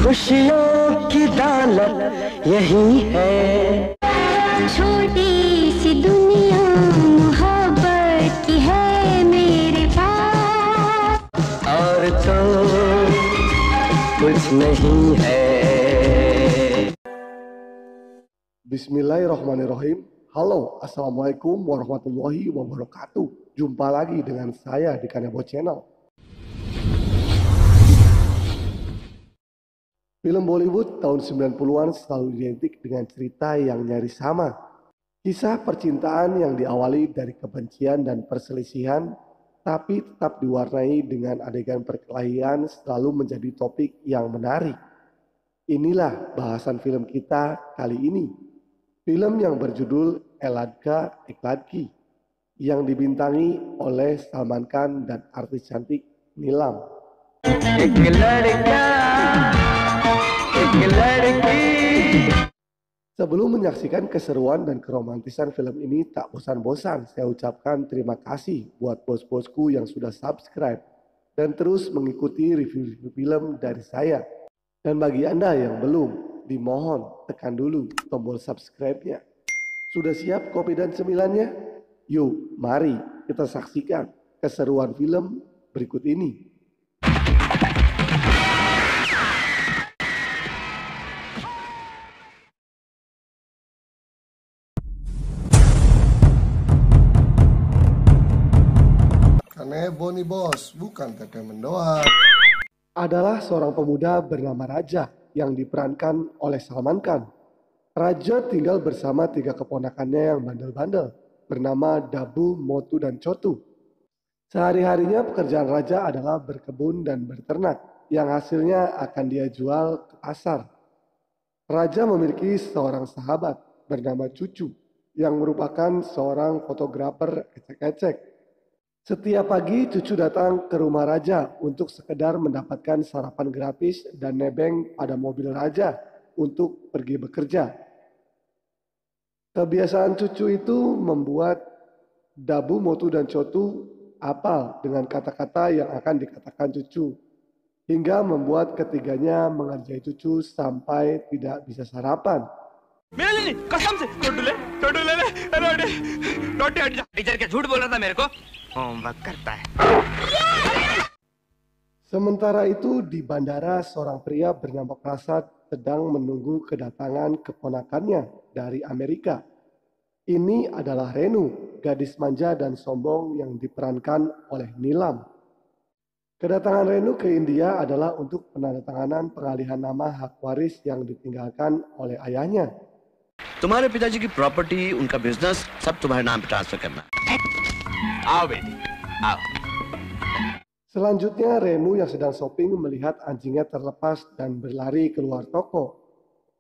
खुशियों की दौलत यही है। छोटी सी दुनिया मोहब्बत की है मेरे पास, और तो कुछ नहीं है। Bismillahirrahmanirrahim. Halo, Assalamualaikum warahmatullahi wabarakatuh. Jumpa lagi dengan saya di Kanebo Channel. Film Bollywood tahun 90-an selalu identik dengan cerita yang nyaris sama. Kisah percintaan yang diawali dari kebencian dan perselisihan, tapi tetap diwarnai dengan adegan perkelahian selalu menjadi topik yang menarik. Inilah bahasan film kita kali ini. Film yang berjudul Eladka Ekladki yang dibintangi oleh Salman Khan dan artis cantik Neelam. Sebelum menyaksikan keseruan dan keromantisan film ini, tak bosan-bosan saya ucapkan terima kasih buat bos-bosku yang sudah subscribe dan terus mengikuti review-review film dari saya. Dan bagi Anda yang belum, dimohon tekan dulu tombol subscribe-nya. Sudah siap kopi dan cemilannya? Yuk, mari kita saksikan keseruan film berikut ini. Kanebo nih bos, bukan entertainment doang. Adalah seorang pemuda bernama Raja yang diperankan oleh Salman Khan. Raja tinggal bersama 3 keponakannya yang bandel-bandel bernama Dabu, Motu, dan Chotu. Sehari-harinya pekerjaan Raja adalah berkebun dan berternak yang hasilnya akan dia jual ke pasar. Raja memiliki seorang sahabat bernama Cucu yang merupakan seorang fotografer ecek-ecek. Setiap pagi Cucu datang ke rumah Raja untuk sekedar mendapatkan sarapan gratis dan nebeng pada mobil Raja untuk pergi bekerja. Kebiasaan Cucu itu membuat Dabu, Motu, dan Chotu apal dengan kata-kata yang akan dikatakan Cucu, hingga membuat ketiganya mengerjai Cucu sampai tidak bisa sarapan. मेरे लिए कसम से टोटू ले ले टोटी हट जा टीचर क्या झूठ बोल रहा था मेरे को होमवर्क करता है. Sementara itu di bandara seorang pria bernama Prasad sedang menunggu kedatangan keponakannya dari Amerika. Ini adalah Renu, gadis manja dan sombong yang diperankan oleh Neelam. Kedatangan Renu ke India adalah untuk penandatanganan pengalihan nama hak waris yang ditinggalkan oleh ayahnya. तुम्हारे पिताजी की प्रॉपर्टी, उनका बिजनेस सब तुम्हारे नाम पे ट्रांसफर करना. आओ बेटी आओ. Selanjutnya Renu yang sedang shopping melihat anjingnya terlepas dan berlari keluar toko.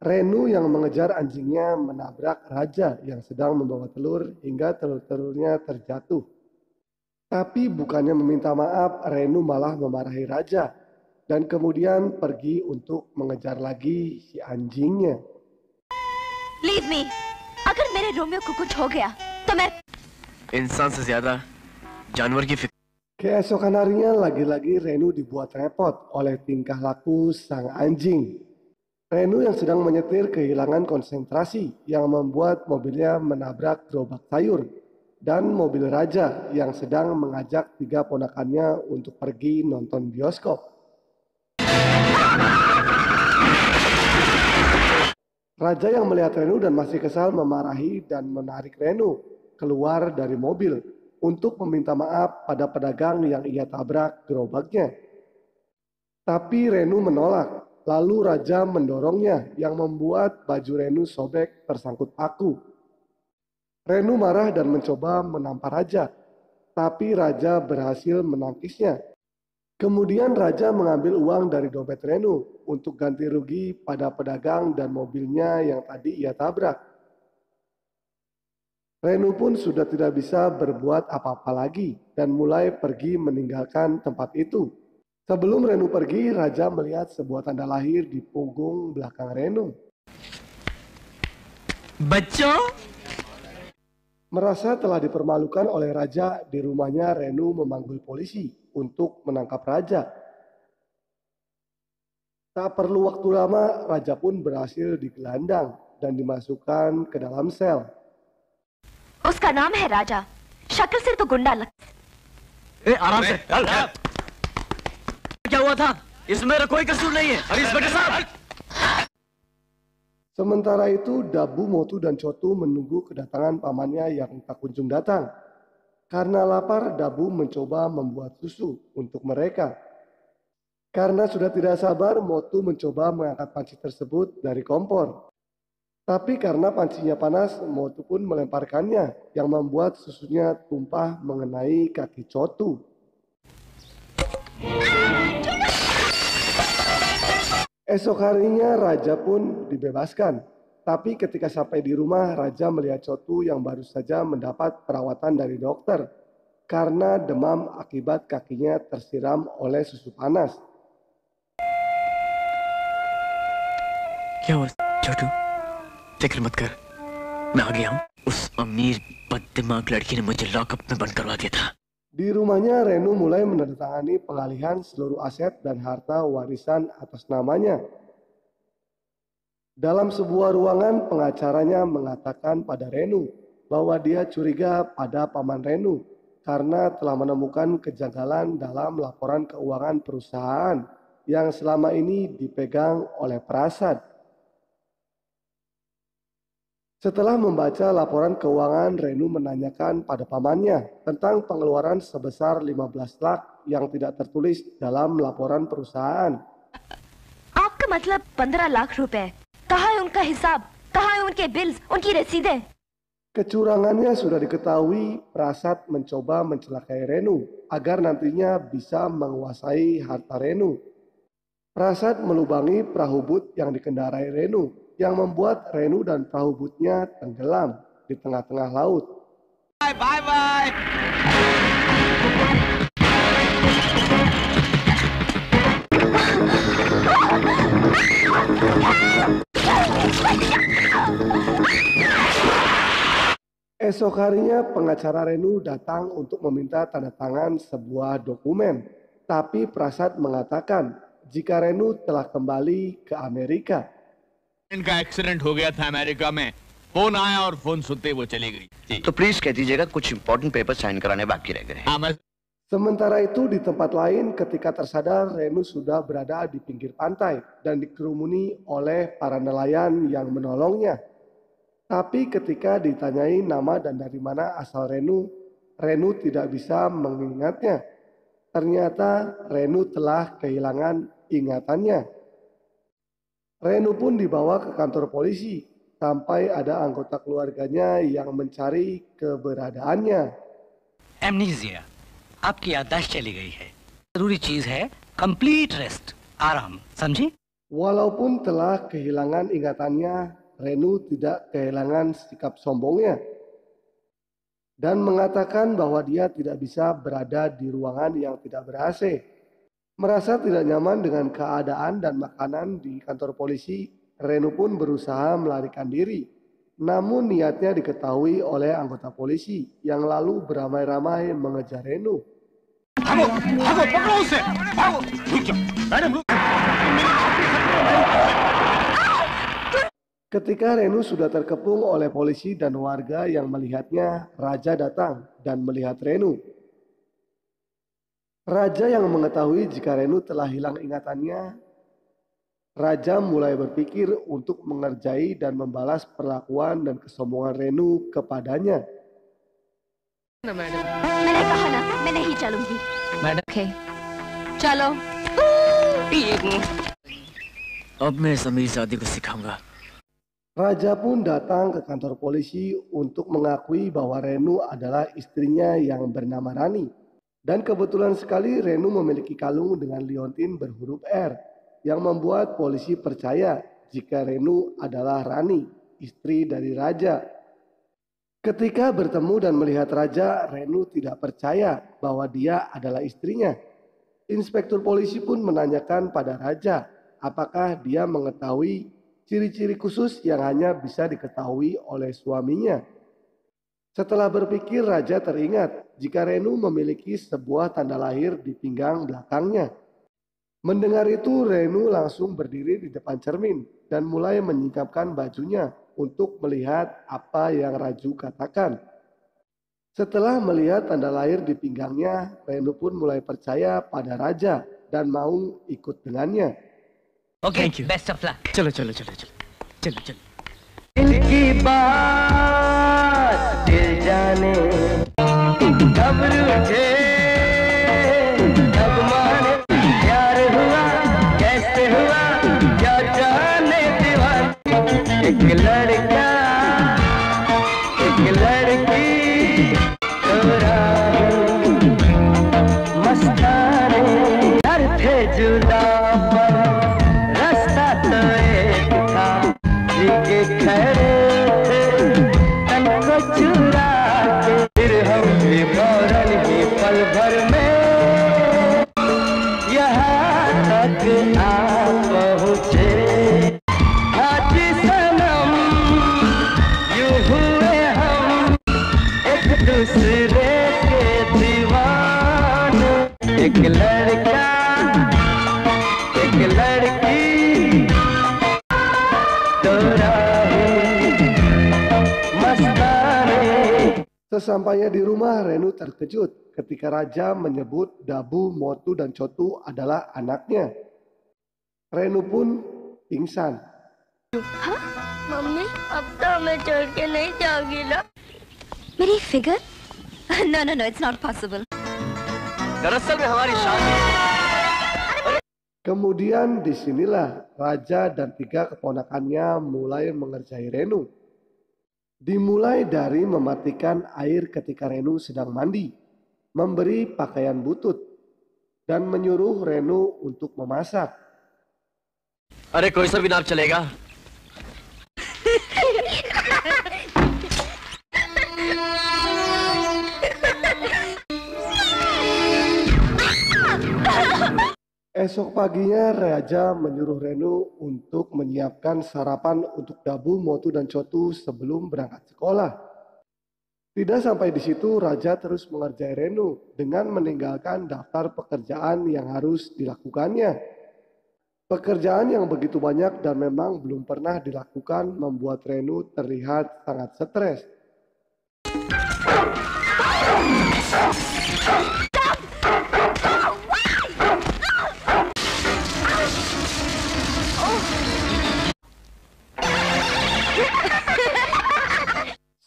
Renu yang mengejar anjingnya menabrak Raja yang sedang membawa telur hingga telur-telurnya terjatuh. Tapi bukannya meminta maaf, Renu malah memarahi Raja dan kemudian pergi untuk mengejar lagi si anjingnya. Leave me, अगर मेरे रोमियो को कुछ हो गया तो मैं इंसान से ज्यादा जानवर की फिक्र. Keesokan harinya lagi-lagi Renu dibuat repot oleh tingkah laku sang anjing. Renu yang sedang menyetir kehilangan konsentrasi yang membuat mobilnya menabrak gerobak sayur dan mobil Raja yang sedang mengajak 3 ponakannya untuk pergi nonton bioskop. Raja yang melihat Renu dan masih kesal memarahi dan menarik Renu keluar dari mobil untuk meminta maaf pada pedagang yang ia tabrak gerobaknya. Tapi Renu menolak, lalu Raja mendorongnya yang membuat baju Renu sobek tersangkut paku. Renu marah dan mencoba menampar Raja, tapi Raja berhasil menangkisnya. Kemudian Raja mengambil uang dari dompet Renu untuk ganti rugi pada pedagang dan mobilnya yang tadi ia tabrak. Renu pun sudah tidak bisa berbuat apa-apa lagi dan mulai pergi meninggalkan tempat itu. Sebelum Renu pergi, Raja melihat sebuah tanda lahir di punggung belakang Renu. बच्चों Merasa telah dipermalukan oleh Raja, di rumahnya Renu memanggil polisi untuk menangkap Raja. Tak perlu waktu lama, raja pun berhasil digelandang dan dimasukkan ke dalam sel. उसका नाम है राजा, शक्ल से तो गुंडा लग। आराम से क्या हुआ था? इसमें मेरा कोई कसूर नहीं है। अरे इंस्पेक्टर साहब। Sementara itu, Dabu, Motu, dan Chotu menunggu kedatangan pamannya yang tak kunjung datang. Karena lapar, Dabu mencoba membuat susu untuk mereka. Karena sudah tidak sabar, Motu mencoba mengangkat panci tersebut dari kompor. Tapi karena pancinya panas, Motu pun melemparkannya, yang membuat susunya tumpah mengenai kaki Chotu. Esok harinya raja pun dibebaskan. Tapi ketika sampai di rumah, raja melihat Chotu yang baru saja mendapat perawatan dari dokter karena demam akibat kakinya tersiram oleh susu panas. क्या हुआ छोटू? फिक्र मत कर, मैं आ गया हूँ। उस अमीर बददिमाग लड़की ने मुझे लॉकअप में बंद करवा दिया था। Di rumahnya, Renu mulai menandatangani pengalihan seluruh aset dan harta warisan atas namanya. Dalam sebuah ruangan, pengacaranya mengatakan pada Renu bahwa dia curiga pada paman Renu karena telah menemukan kejanggalan dalam laporan keuangan perusahaan yang selama ini dipegang oleh Prasad. Setelah membaca laporan keuangan, Renu menanyakan pada pamannya tentang pengeluaran sebesar 15 lakh yang tidak tertulis dalam laporan perusahaan. आपका मतलब 15 लाख रुपए? कहाँ है उनका हिसाब? कहाँ है उनके बिल्स, उनकी रसीदें? Kecurangannya sudah diketahui, Prasad mencoba mencelakai Renu agar nantinya bisa menguasai harta Renu. Prasad melubangi perahu but yang dikendarai Renu, yang membuat Renu dan perahu butnya tenggelam di tengah-tengah laut. Bye. Esok harinya pengacara Renu datang untuk meminta tanda tangan sebuah dokumen. Tapi Prasad mengatakan jika Renu telah kembali ke Amerika. इनका एक्सीडेंट हो गया था अमेरिका में, फोन आया और फोन सुनते वो चली गई। तो प्लीज कह दीजिएगा कुछ इंपॉर्टेंट पेपर साइन कराने बाकी रह गए। हाँ मैं Sementara itu di tempat lain ketika tersadar Renu sudah berada di pinggir pantai dan dikerumuni oleh para nelayan yang menolongnya. Tapi ketika ditanyai nama dan dari mana asal Renu, Renu tidak bisa mengingatnya. Ternyata Renu telah kehilangan ingatannya. Renu pun dibawa ke kantor polisi sampai ada anggota keluarganya yang mencari keberadaannya. Amnesia, आपकी याददाश्त चली गई है। जरूरी चीज है complete rest, आराम, समझी? Walaupun telah kehilangan ingatannya, Renu tidak kehilangan sikap sombongnya dan mengatakan bahwa dia tidak bisa berada di ruangan yang tidak ber-AC. Merasa tidak nyaman dengan keadaan dan makanan di kantor polisi, Renu pun berusaha melarikan diri. Namun niatnya diketahui oleh anggota polisi yang lalu beramai-ramai mengejar Renu. Ketika Renu sudah terkepung oleh polisi dan warga yang melihatnya, Raja datang dan melihat Renu. Raja yang mengetahui jika Renu telah hilang ingatannya, Raja mulai berpikir untuk mengerjai dan membalas perlakuan dan kesombongan Renu kepadanya. मैंने कहा ना, मैं नहीं चलूंगी। Madam okay, चलो। अब मैं इस अमीरजादी को सिखाऊंगा। Raja pun datang ke kantor polisi untuk mengakui bahwa Renu adalah istrinya yang bernama Rani. Dan kebetulan sekali Renu memiliki kalung dengan liontin berhuruf R yang membuat polisi percaya jika Renu adalah Rani, istri dari Raja. Ketika bertemu dan melihat Raja, Renu tidak percaya bahwa dia adalah istrinya. Inspektur polisi pun menanyakan pada Raja apakah dia mengetahui ciri-ciri khusus yang hanya bisa diketahui oleh suaminya. Setelah berpikir, Raja teringat jika Renu memiliki sebuah tanda lahir di pinggang belakangnya. Mendengar itu, Renu langsung berdiri di depan cermin dan mulai menyingkapkan bajunya untuk melihat apa yang Raju katakan. Setelah melihat tanda lahir di pinggangnya, Renu pun mulai percaya pada Raja dan mau ikut dengannya. Thank you. Best of luck. चलो चलो चलो चलो चलो चलो। दिल की बात दिल जाने, कब रूठे कब माने, प्यार हुआ कैसे हुआ क्या जाने दीवाना। एक लड़का एक लड़की तो राही मस्ताने, डर थे जुदा पर रास्ता तो एक था, के खड़े थे तन को चुरा के, फिर हम भी फौरन ही पल भर में यहाँ तक आ पहुँचे। आज सनम यूं हुए हम एक दूसरे के दीवाने, एक लड़का एक लड़की Sesampainya di rumah, Renu terkejut ketika Raja menyebut Dabu, Motu, dan Chotu adalah anaknya. Renu pun pingsan. Mummy अब तो हमें छोड़ के नहीं जाओगी ना? मेरी figure? No, no, no, it's not possible. दरअसल में हमारी शादी Kemudian disinilah Raja dan 3 keponakannya mulai mengerjai Renu. Dimulai dari mematikan air ketika Renu sedang mandi, memberi pakaian butut, dan menyuruh Renu untuk memasak. अरे कोई सा भी नाप चलेगा। Esok paginya Raja menyuruh Renu untuk menyiapkan sarapan untuk Dabu, Motu, dan Chotu sebelum berangkat sekolah. Tidak sampai di situ, Raja terus mengerjai Renu dengan meninggalkan daftar pekerjaan yang harus dilakukannya. Pekerjaan yang begitu banyak dan memang belum pernah dilakukan membuat Renu terlihat sangat stres.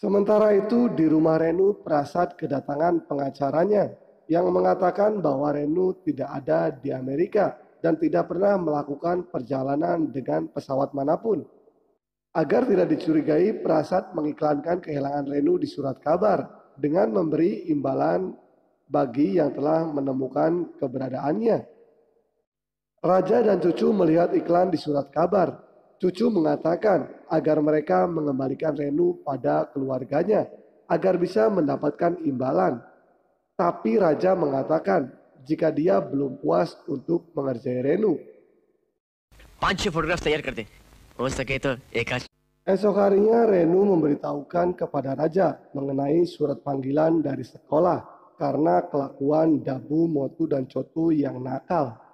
Sementara itu di rumah Renu, Prasad kedatangan pengacaranya yang mengatakan bahwa Renu tidak ada di Amerika dan tidak pernah melakukan perjalanan dengan pesawat manapun. Agar tidak dicurigai, Prasad mengiklankan kehilangan Renu di surat kabar dengan memberi imbalan bagi yang telah menemukan keberadaannya. Raja dan cucu melihat iklan di surat kabar. Cucu mengatakan agar mereka mengembalikan Renu pada keluarganya agar bisa mendapatkan imbalan. Tapi Raja mengatakan jika dia belum puas untuk mengerjai Renu. 5-6 फोटोग्राफ तैयार कर दे, हो सके तो एक आज। Esok harinya Renu memberitahukan kepada Raja mengenai surat panggilan dari sekolah karena kelakuan Dabu, Motu, dan Chotu yang nakal.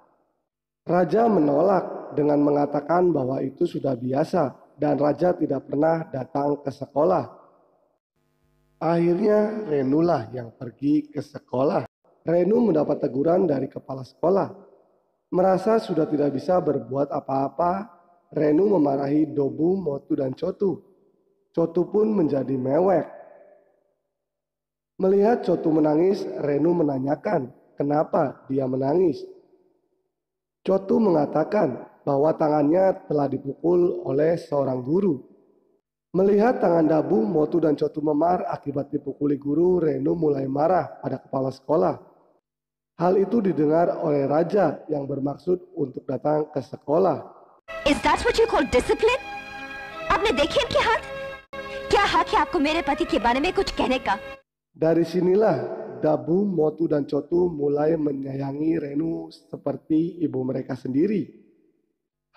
Raja menolak dengan mengatakan bahwa itu sudah biasa dan Raja tidak pernah datang ke sekolah. Akhirnya Renulah yang pergi ke sekolah. Renu mendapat teguran dari kepala sekolah. Merasa sudah tidak bisa berbuat apa-apa, Renu memarahi Dabu, Motu, dan Chotu. Chotu pun menjadi mewek. Melihat Chotu menangis, Renu menanyakan kenapa dia menangis. Chotu mengatakan bahwa tangannya telah dipukul oleh seorang guru. Melihat tangan Dabu, Motu, dan Chotu memar akibat dipukuli guru, Renu mulai marah pada kepala sekolah. Hal itu didengar oleh Raja yang bermaksud untuk datang ke sekolah. Is that what you call discipline? आपने देखे इनके हाथ? क्या हक है आपको मेरे पति के बारे में कुछ कहने का? Dari sinilah Dabu, Motu, dan Chotu mulai menyayangi Renu seperti ibu mereka sendiri.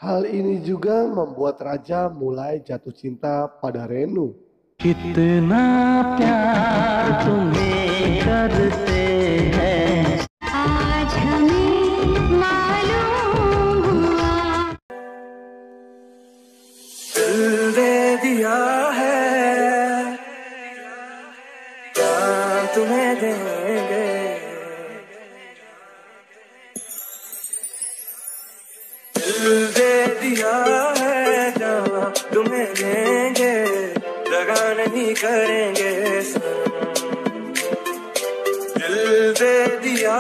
Hal ini juga membuat Raja mulai jatuh cinta pada Renu. कितना प्यार तुम्हें करते हैं आज हमें मालूम दिया है जान तुम्हें देंगे, दिल दे दिया है जान तुम्हें देंगे, दगा नहीं करेंगे सनम, दिल दे दिया